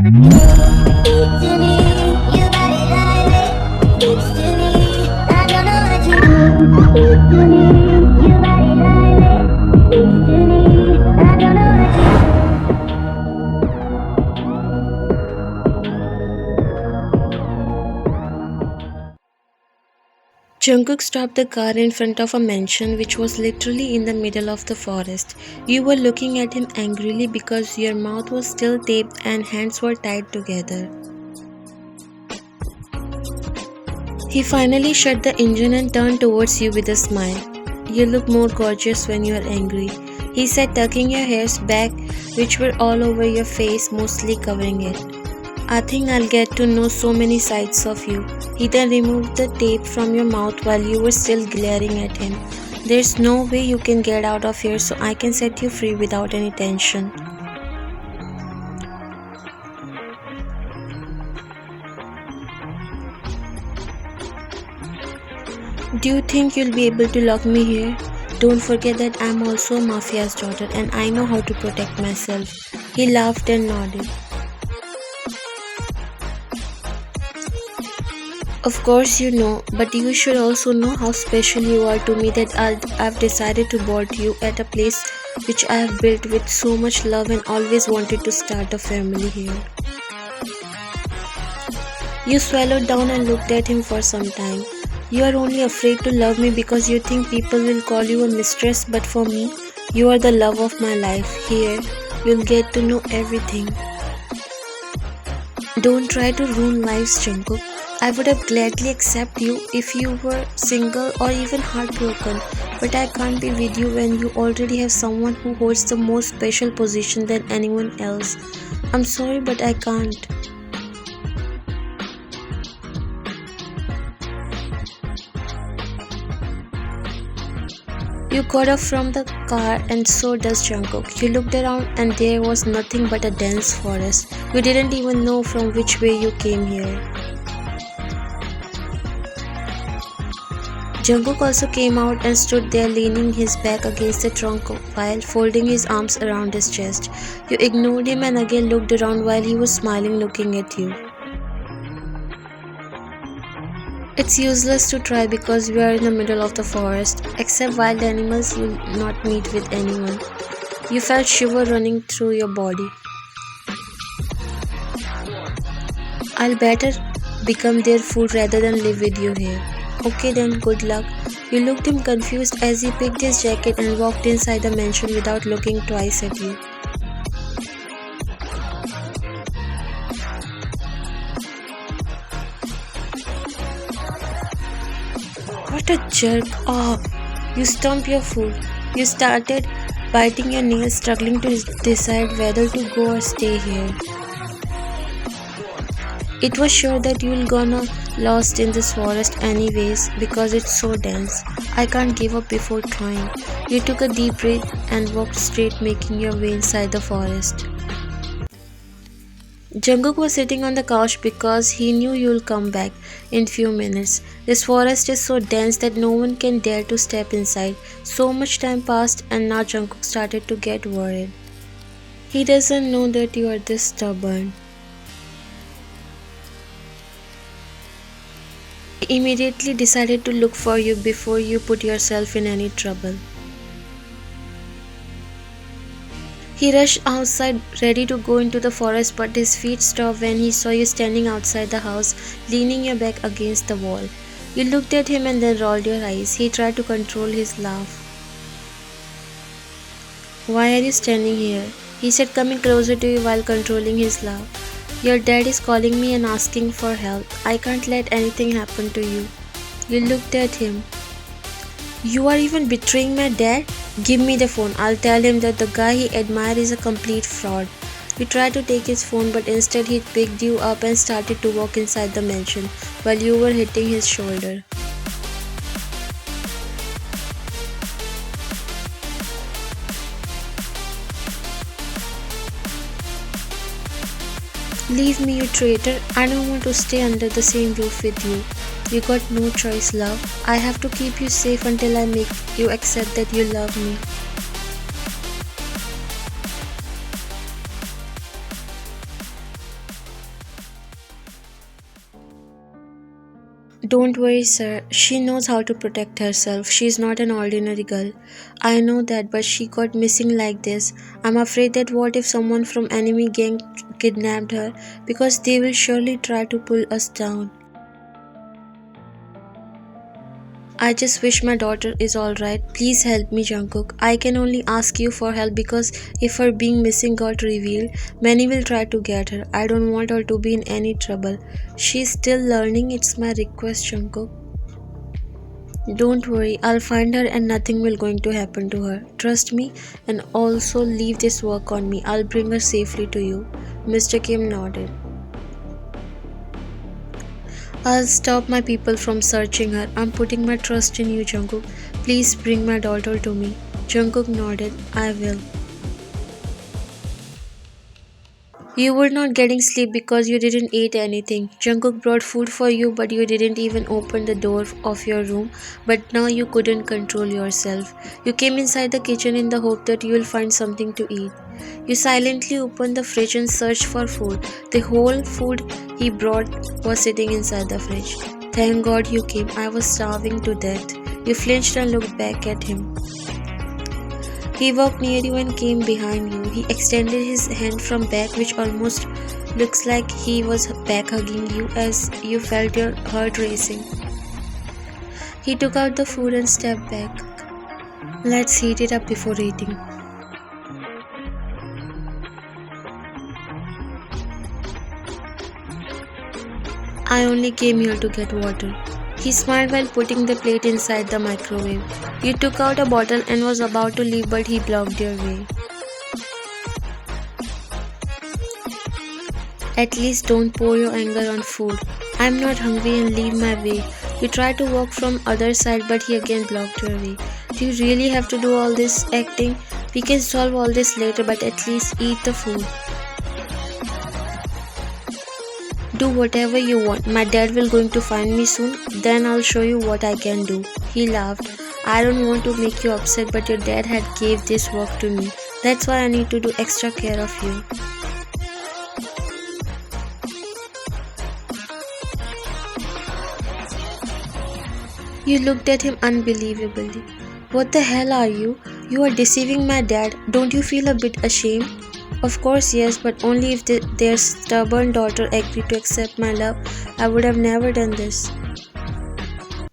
to me, you got it like it. It's to me, I don't know what you do. It's to me, you got it like it. It's to me, I don't know what you do. Jungkook stopped the car in front of a mansion which was literally in the middle of the forest. You were looking at him angrily because your mouth was still taped and hands were tied together. He finally shut the engine and turned towards you with a smile. You look more gorgeous when you are angry, he said, tucking your hairs back, which were all over your face, mostly covering it. I think I'll get to know so many sides of you. He then removed the tape from your mouth while you were still glaring at him. There's no way you can get out of here, so I can set you free without any tension. Do you think you'll be able to lock me here? Don't forget that I'm also Mafia's daughter and I know how to protect myself. He laughed and nodded. Of course you know, but you should also know how special you are to me that I've decided to board you at a place which I have built with so much love and always wanted to start a family here. You swallowed down and looked at him for some time. You are only afraid to love me because you think people will call you a mistress, but for me, you are the love of my life. Here, you'll get to know everything. Don't try to ruin lives, Jungkook. I would have gladly accepted you if you were single or even heartbroken, but I can't be with you when you already have someone who holds the more special position than anyone else. I'm sorry, but I can't. You got off from the car and so does Jungkook. You looked around and there was nothing but a dense forest. You didn't even know from which way you came here. Jungkook also came out and stood there leaning his back against the trunk while folding his arms around his chest. You ignored him and again looked around while he was smiling looking at you. It's useless to try because we are in the middle of the forest. Except wild animals, you'll not meet with anyone. You felt shiver running through your body. I'll better become their food rather than live with you here. Okay then, good luck. You looked him confused as he picked his jacket and walked inside the mansion without looking twice at you. What a jerk! Oh, you stump your foot. You started biting your nails, struggling to decide whether to go or stay here. It was sure that you'll gonna lost in this forest anyways because it's so dense. I can't give up before trying. You took a deep breath and walked straight, making your way inside the forest. Jungkook was sitting on the couch because he knew you'll come back in few minutes. This forest is so dense that no one can dare to step inside. So much time passed and now Jungkook started to get worried. He doesn't know that you are this stubborn. He immediately decided to look for you before you put yourself in any trouble. He rushed outside, ready to go into the forest, but his feet stopped when he saw you standing outside the house, leaning your back against the wall. You looked at him and then rolled your eyes. He tried to control his laugh. Why are you standing here? He said, coming closer to you while controlling his laugh. Your dad is calling me and asking for help. I can't let anything happen to you. You looked at him. You are even betraying my dad? Give me the phone. I'll tell him that the guy he admires is a complete fraud. You tried to take his phone, but instead he picked you up and started to walk inside the mansion while you were hitting his shoulder. Leave me, you traitor. I don't want to stay under the same roof with you. You got no choice, love. I have to keep you safe until I make you accept that you love me. Don't worry, sir. She knows how to protect herself. She's not an ordinary girl. I know that, but she got missing like this. I'm afraid that what if someone from enemy gang kidnapped her? Because they will surely try to pull us down. I just wish my daughter is alright. Please help me, Jungkook. I can only ask you for help because if her being missing got revealed, many will try to get her. I don't want her to be in any trouble. She's still learning. It's my request, Jungkook. Don't worry, I'll find her and nothing will going to happen to her. Trust me and also leave this work on me. I'll bring her safely to you. Mr. Kim nodded. I'll stop my people from searching her. I'm putting my trust in you, Jungkook. Please bring my daughter to me. Jungkook nodded. I will. You were not getting sleep because you didn't eat anything. Jungkook brought food for you, but you didn't even open the door of your room. But now you couldn't control yourself. You came inside the kitchen in the hope that you will find something to eat. You silently opened the fridge and searched for food. The whole food he brought was sitting inside the fridge. Thank God you came. I was starving to death. You flinched and looked back at him. He walked near you and came behind you. He extended his hand from back, which almost looks like he was back hugging you as you felt your heart racing. He took out the food and stepped back. Let's heat it up before eating. I only came here to get water. He smiled while putting the plate inside the microwave. You took out a bottle and was about to leave, but he blocked your way. At least don't pour your anger on food. I'm not hungry and leave my way. You tried to walk from other side but he again blocked your way. Do you really have to do all this acting? We can solve all this later but at least eat the food. Do whatever you want. My dad will going to find me soon. Then I'll show you what I can do. He laughed. I don't want to make you upset but your dad had gave this work to me. That's why I need to do extra care of you. You looked at him unbelievably. What the hell are you? You are deceiving my dad. Don't you feel a bit ashamed? Of course, yes, but only if their stubborn daughter agreed to accept my love. I would have never done this.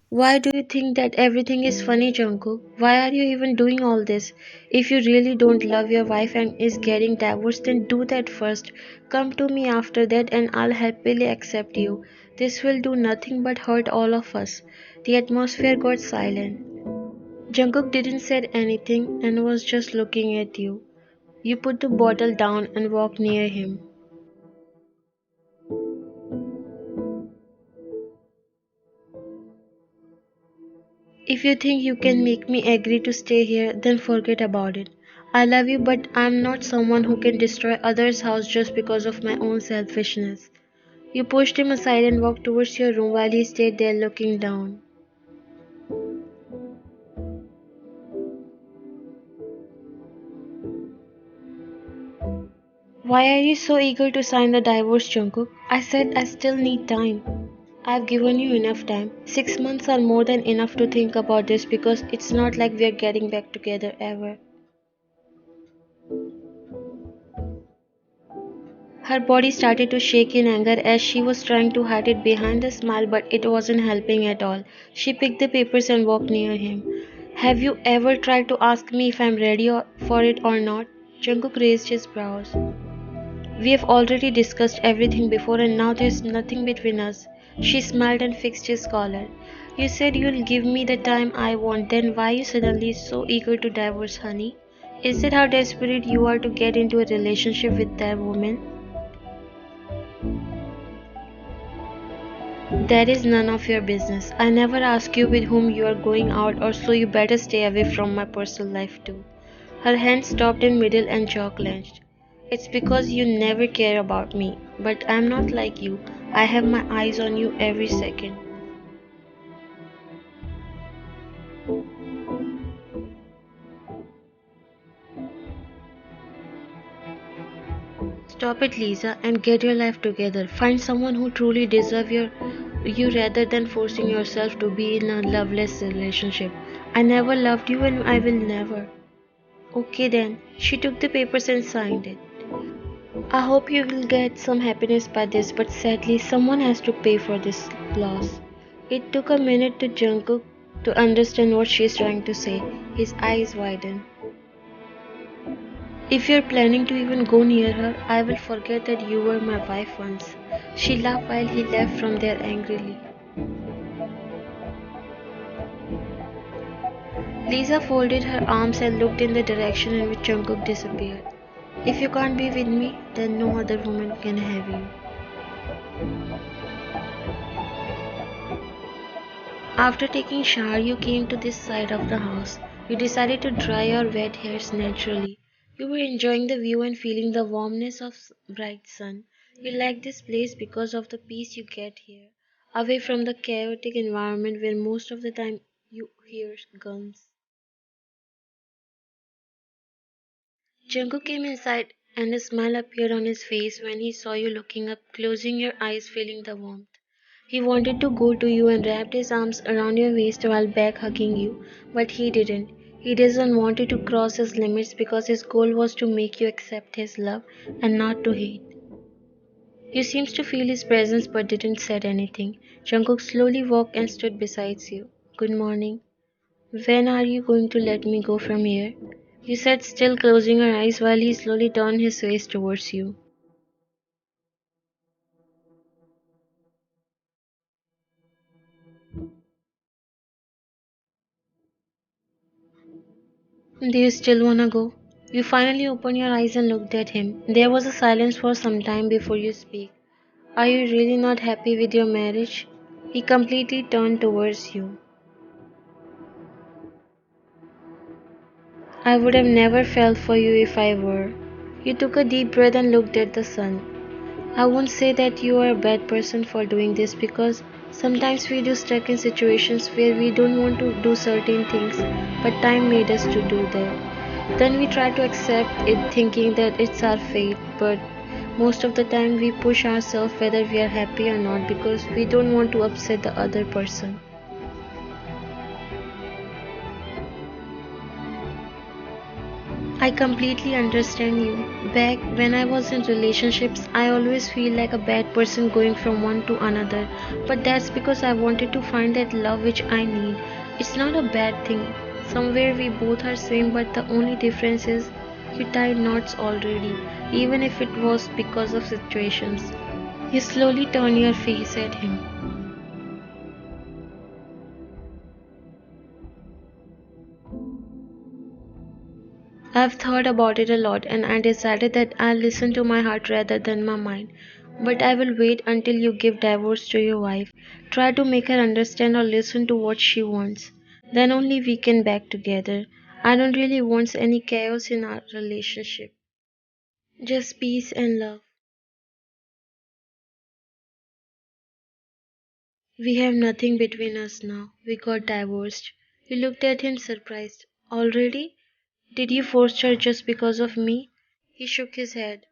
Why do you think that everything is funny, Jungkook? Why are you even doing all this? If you really don't love your wife and is getting divorced, then do that first. Come to me after that and I'll happily accept you. This will do nothing but hurt all of us. The atmosphere got silent. Jungkook didn't say anything and was just looking at you. You put the bottle down and walked near him. If you think you can make me agree to stay here, then forget about it. I love you, but I'm not someone who can destroy others' house just because of my own selfishness. You pushed him aside and walked towards your room while he stayed there looking down. Why are you so eager to sign the divorce, Jungkook? I said I still need time. I've given you enough time. 6 months are more than enough to think about this because it's not like we're getting back together ever. Her body started to shake in anger as she was trying to hide it behind a smile, but it wasn't helping at all. She picked the papers and walked near him. Have you ever tried to ask me if I'm ready for it or not? Jungkook raised his brows. We have already discussed everything before and now there's nothing between us. She smiled and fixed his collar. You said you'll give me the time I want, then why are you suddenly so eager to divorce, honey? Is it how desperate you are to get into a relationship with that woman? That is none of your business. I never ask you with whom you are going out or so you better stay away from my personal life too. Her hand stopped in middle and jaw clenched. It's because you never care about me, but I'm not like you. I have my eyes on you every second. Stop it, Lisa, and get your life together. Find someone who truly deserves your you rather than forcing yourself to be in a loveless relationship. I never loved you and I will never. Okay then. She took the papers and signed it. I hope you will get some happiness by this, but sadly, someone has to pay for this loss. It took a minute to Jungkook to understand what she's trying to say. His eyes widened. If you're planning to even go near her, I will forget that you were my wife once. She laughed while he left from there angrily. Lisa folded her arms and looked in the direction in which Jungkook disappeared. If you can't be with me, then no other woman can have you. After taking shower, you came to this side of the house. You decided to dry your wet hairs naturally. You were enjoying the view and feeling the warmness of bright sun. You like this place because of the peace you get here, away from the chaotic environment where most of the time you hear guns. Jungkook came inside and a smile appeared on his face when he saw you looking up, closing your eyes, feeling the warmth. He wanted to go to you and wrapped his arms around your waist while back hugging you, but he didn't. He doesn't want you to cross his limits because his goal was to make you accept his love and not to hate. You seemed to feel his presence but didn't say anything. Jungkook slowly walked and stood beside you. Good morning. When are you going to let me go from here? You said, still closing your eyes while he slowly turned his face towards you. Do you still wanna go? You finally opened your eyes and looked at him. There was a silence for some time before you speak. Are you really not happy with your marriage? He completely turned towards you. I would have never felt for you if I were. You took a deep breath and looked at the sun. I won't say that you are a bad person for doing this because sometimes we do stuck in situations where we don't want to do certain things, but time made us to do that. Then we try to accept it thinking that it's our fate, but most of the time we push ourselves whether we are happy or not because we don't want to upset the other person. I completely understand you. Back when I was in relationships, I always feel like a bad person going from one to another. But that's because I wanted to find that love which I need. It's not a bad thing. Somewhere we both are same, but the only difference is you tied knots already, even if it was because of situations. You slowly turn your face at him. I've thought about it a lot and I decided that I'll listen to my heart rather than my mind. But I will wait until you give divorce to your wife. Try to make her understand or listen to what she wants. Then only we can back together. I don't really want any chaos in our relationship. Just peace and love. We have nothing between us now. We got divorced. You looked at him surprised. Already? Did you force her just because of me? He shook his head.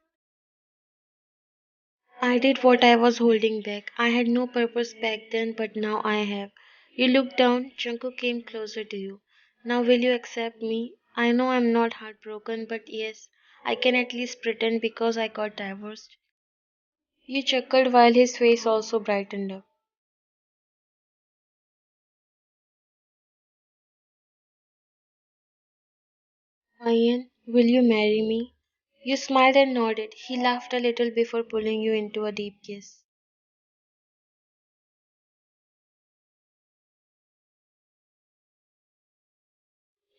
I did what I was holding back. I had no purpose back then, but now I have. You looked down, Junko came closer to you. Now will you accept me? I know I'm not heartbroken, but yes, I can at least pretend because I got divorced. You chuckled while his face also brightened up. Ian, will you marry me? You smiled and nodded. He laughed a little before pulling you into a deep kiss.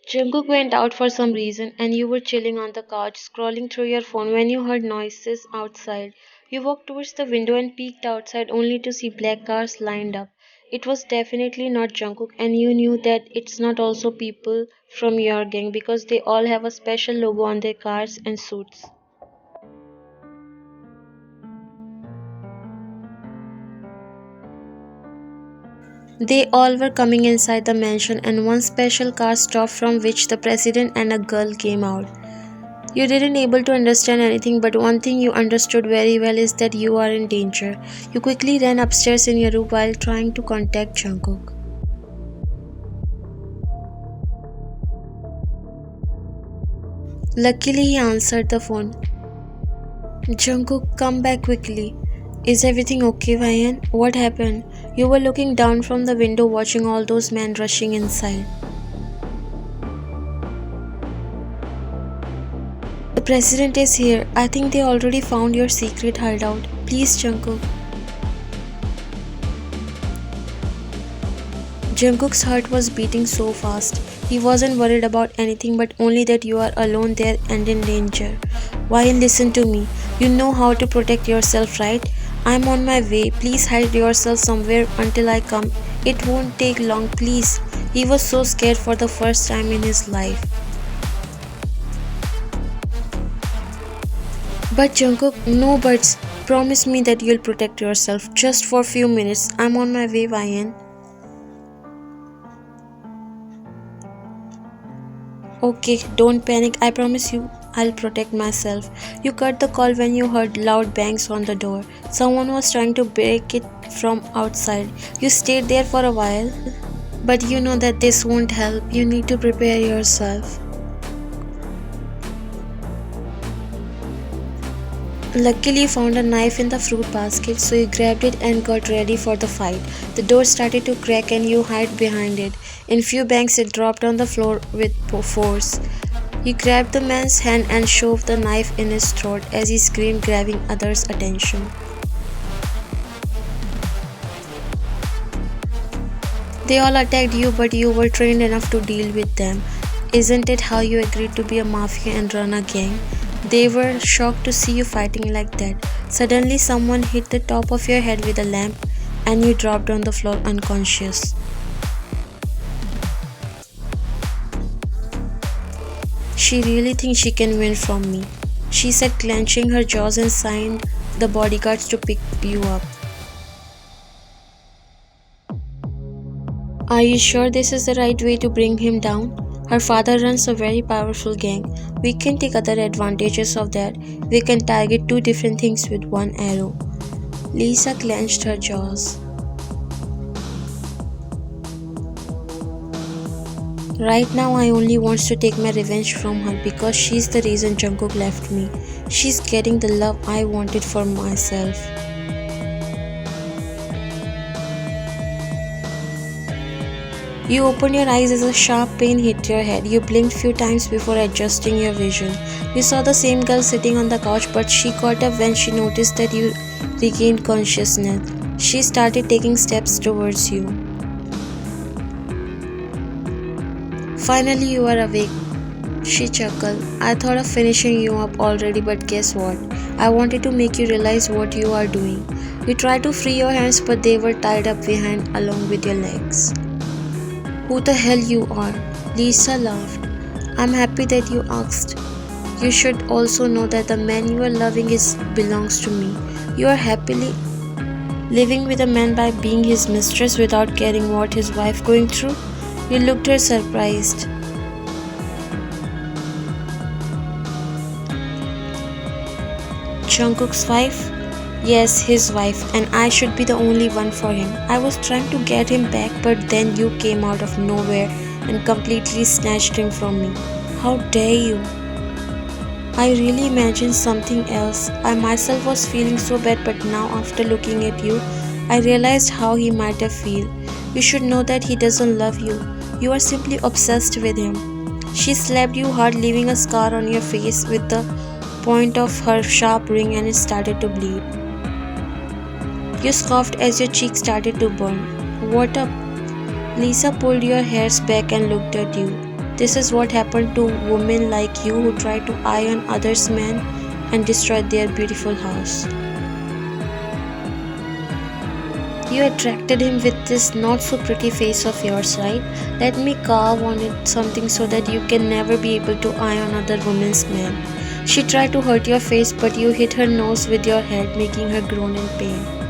Jungkook went out for some reason and you were chilling on the couch scrolling through your phone when you heard noises outside. You walked towards the window and peeked outside only to see black cars lined up. It was definitely not Jungkook and you knew that it's not also people from your gang because they all have a special logo on their cars and suits. They all were coming inside the mansion and one special car stopped from which the president and a girl came out. You didn't able to understand anything, but one thing you understood very well is that you are in danger. You quickly ran upstairs in your room while trying to contact Jungkook. Luckily, he answered the phone. Jungkook, come back quickly. Is everything okay, Ryan? What happened? You were looking down from the window watching all those men rushing inside. The president is here. I think they already found your secret hideout. Please, Jungkook. Jungkook's heart was beating so fast. He wasn't worried about anything but only that you are alone there and in danger. Ryan, listen to me. You know how to protect yourself, right? I'm on my way. Please hide yourself somewhere until I come. It won't take long, please. He was so scared for the first time in his life. But Jungkook, no buts. Promise me that you'll protect yourself just for a few minutes. I'm on my way, Ryan. Okay, don't panic. I promise you, I'll protect myself. You cut the call when you heard loud bangs on the door. Someone was trying to break it from outside. You stayed there for a while, but you know that this won't help. You need to prepare yourself. Luckily, you found a knife in the fruit basket, so you grabbed it and got ready for the fight. The door started to crack and you hid behind it. In few bangs, it dropped on the floor with force. You grabbed the man's hand and shoved the knife in his throat as he screamed, grabbing others' attention. They all attacked you, but you were trained enough to deal with them. Isn't it how you agreed to be a mafia and run a gang? They were shocked to see you fighting like that. Suddenly, someone hit the top of your head with a lamp and you dropped on the floor unconscious. She really thinks she can win from me, she said, clenching her jaws and signed the bodyguards to pick you up. Are you sure this is the right way to bring him down? Her father runs a very powerful gang. We can take other advantages of that. We can target two different things with one arrow. Lisa clenched her jaws. Right now, I only want to take my revenge from her because she's the reason Jungkook left me. She's getting the love I wanted for myself. You opened your eyes as a sharp pain hit your head. You blinked few times before adjusting your vision. You saw the same girl sitting on the couch, but she got up when she noticed that you regained consciousness. She started taking steps towards you. Finally, you are awake, she chuckled. I thought of finishing you up already, but guess what? I wanted to make you realize what you are doing. You tried to free your hands, but they were tied up behind along with your legs. Who the hell you are? Lisa laughed. I'm happy that you asked. You should also know that the man you are loving belongs to me. You are happily living with a man by being his mistress without caring what his wife going through. You looked her surprised. Jungkook's wife? Yes, his wife, and I should be the only one for him. I was trying to get him back, but then you came out of nowhere and completely snatched him from me. How dare you? I really imagined something else. I myself was feeling so bad, but now after looking at you, I realized how he might have felt. You should know that he doesn't love you. You are simply obsessed with him. She slapped you hard, leaving a scar on your face with the point of her sharp ring, and it started to bleed. You scoffed as your cheek started to burn. What up? Lisa pulled your hairs back and looked at you. This is what happened to women like you who try to eye on others' men and destroy their beautiful house. You attracted him with this not so pretty face of yours, right? Let me carve on it something so that you can never be able to eye on other women's men. She tried to hurt your face, but you hit her nose with your head, making her groan in pain.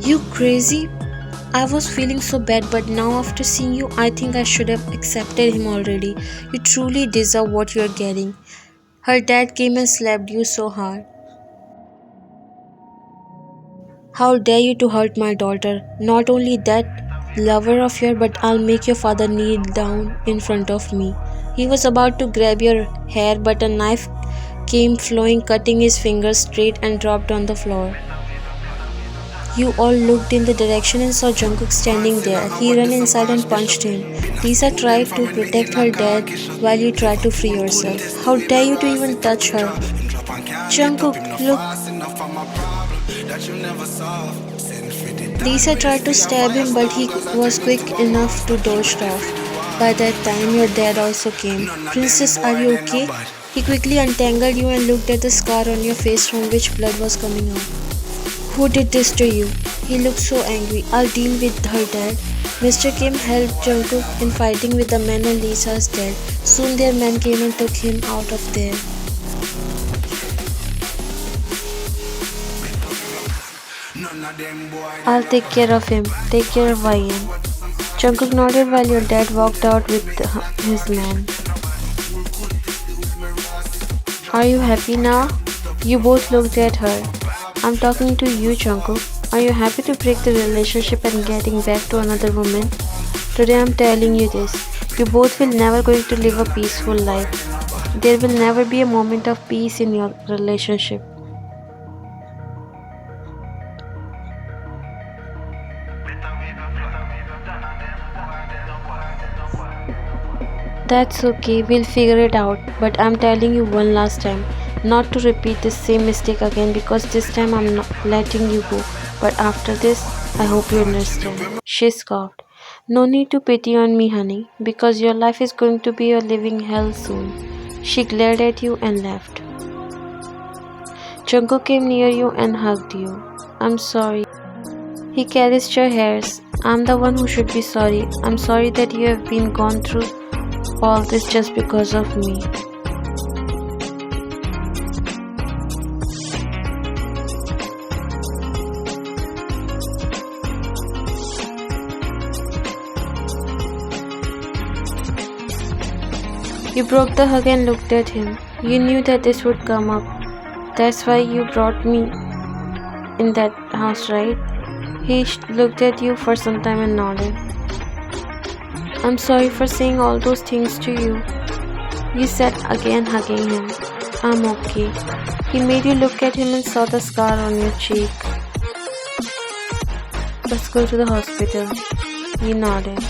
You crazy? I was feeling so bad, but now after seeing you, I think I should have accepted him already. You truly deserve what you're getting. Her dad came and slapped you so hard. How dare you to hurt my daughter? Not only that lover of yours, but I'll make your father kneel down in front of me. He was about to grab your hair, but a knife came flowing, cutting his fingers straight and dropped on the floor. You all looked in the direction and saw Jungkook standing there. He ran inside and punched him. Lisa tried to protect her dad while you tried to free yourself. How dare you to even touch her? Jungkook, look. Lisa tried to stab him, but he was quick enough to dodge off. By that time, your dad also came. Princess, are you okay? He quickly untangled you and looked at the scar on your face from which blood was coming out. Who did this to you? He looked so angry. I'll deal with her dad. Mr. Kim helped Jungkook in fighting with the men and Lisa's dad. Soon their men came and took him out of there. I'll take care of him. Take care of YN. Jungkook nodded while your dad walked out with his man. Are you happy now? You both looked at her. I'm talking to you, Jungkook. Are you happy to break the relationship and getting back to another woman? Today I'm telling you this. You both will never going to live a peaceful life. There will never be a moment of peace in your relationship. That's okay, we'll figure it out. But I'm telling you one last time, not to repeat the same mistake again, because this time I'm not letting you go. But after this, I hope you understand. She scoffed. No need to pity on me, honey, because your life is going to be a living hell soon. She glared at you and left. Jungkook came near you and hugged you. I'm sorry. He caressed your hairs. I'm the one who should be sorry. I'm sorry that you have been gone through all this just because of me. You broke the hug and looked at him. You knew that this would come up. That's why you brought me in that house, right? He looked at you for some time and nodded. I'm sorry for saying all those things to you. You said, again hugging him. I'm okay. He made you look at him and saw the scar on your cheek. Let's go to the hospital. He nodded.